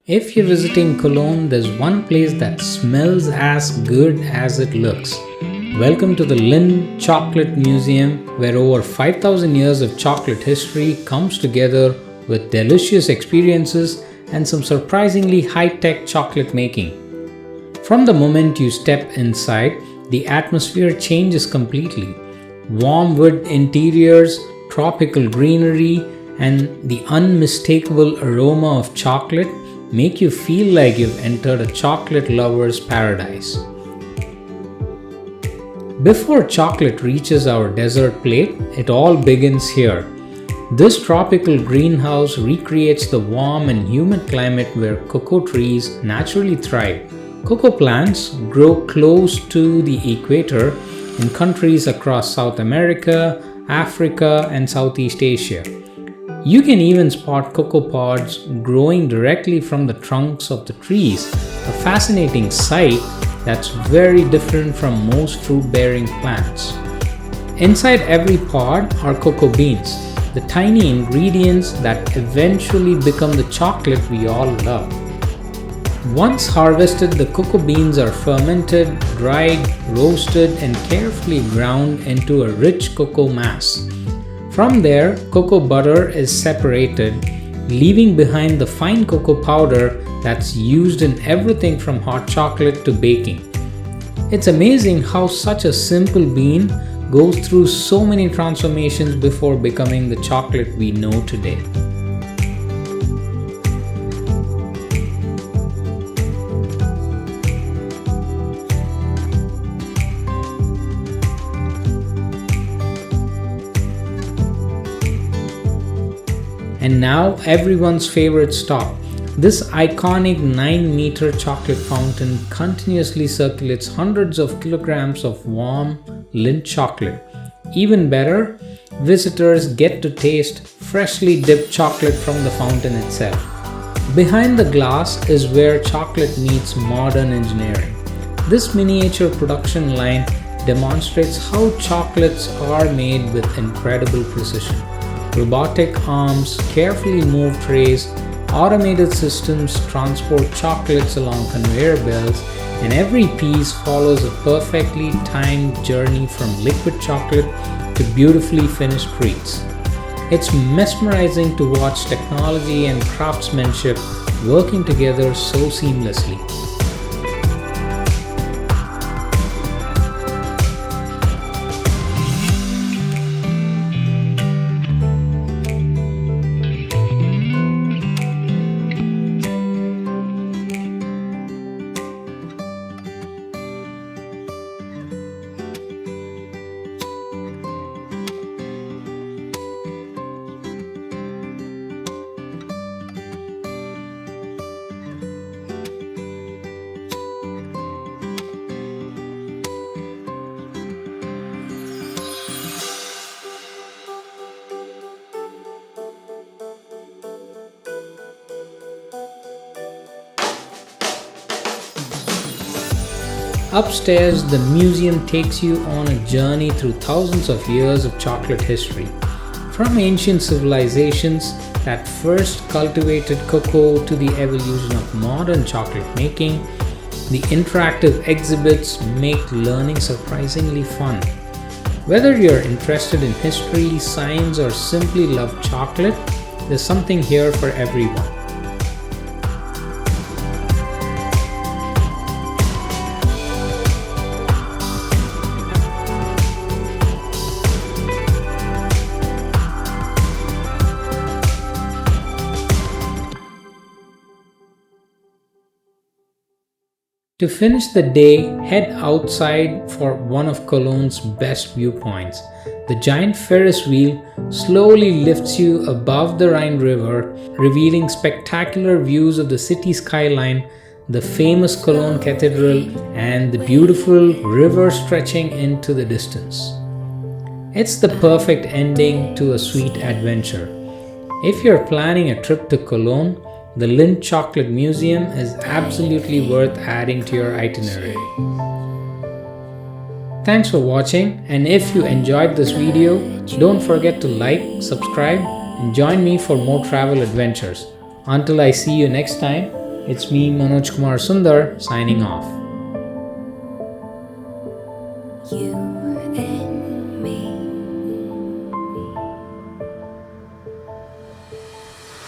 If you're visiting Cologne, there's one place that smells as good as it looks. Welcome to the Lindt Chocolate Museum, where over 5,000 years of chocolate history comes together with delicious experiences and some surprisingly high-tech chocolate making. From the moment you step inside, the atmosphere changes completely. Warm wood interiors, tropical greenery, and the unmistakable aroma of chocolate make you feel like you've entered a chocolate lover's paradise. Before chocolate reaches our dessert plate, it all begins here. This tropical greenhouse recreates the warm and humid climate where cocoa trees naturally thrive. Cocoa plants grow close to the equator in countries across South America, Africa, and Southeast Asia. You can even spot cocoa pods growing directly from the trunks of the trees, a fascinating sight that's very different from most fruit-bearing plants. Inside every pod are cocoa beans, the tiny ingredients that eventually become the chocolate we all love. Once harvested, the cocoa beans are fermented, dried, roasted, and carefully ground into a rich cocoa mass. From there, cocoa butter is separated, leaving behind the fine cocoa powder that's used in everything from hot chocolate to baking. It's amazing how such a simple bean goes through so many transformations before becoming the chocolate we know today. And now everyone's favorite stop. This iconic 9-meter chocolate fountain continuously circulates hundreds of kilograms of warm Lindt chocolate. Even better, visitors get to taste freshly dipped chocolate from the fountain itself. Behind the glass is where chocolate meets modern engineering. This miniature production line demonstrates how chocolates are made with incredible precision. Robotic arms carefully move trays, automated systems transport chocolates along conveyor belts, and every piece follows a perfectly timed journey from liquid chocolate to beautifully finished treats. It's mesmerizing to watch technology and craftsmanship working together so seamlessly. Upstairs, the museum takes you on a journey through thousands of years of chocolate history. From ancient civilizations that first cultivated cocoa to the evolution of modern chocolate making, the interactive exhibits make learning surprisingly fun. Whether you're interested in history, science, or simply love chocolate, there's something here for everyone. To finish the day, head outside for one of Cologne's best viewpoints. The giant Ferris wheel slowly lifts you above the Rhine River, revealing spectacular views of the city skyline, the famous Cologne Cathedral, and the beautiful river stretching into the distance. It's the perfect ending to a sweet adventure. If you're planning a trip to Cologne, the Lindt Chocolate Museum is absolutely worth adding to your itinerary. Thanks for watching, and if you enjoyed this video, don't forget to like, subscribe, and join me for more travel adventures. Until I see you next time, It's me, Manoj Kumar Sundar, signing off. You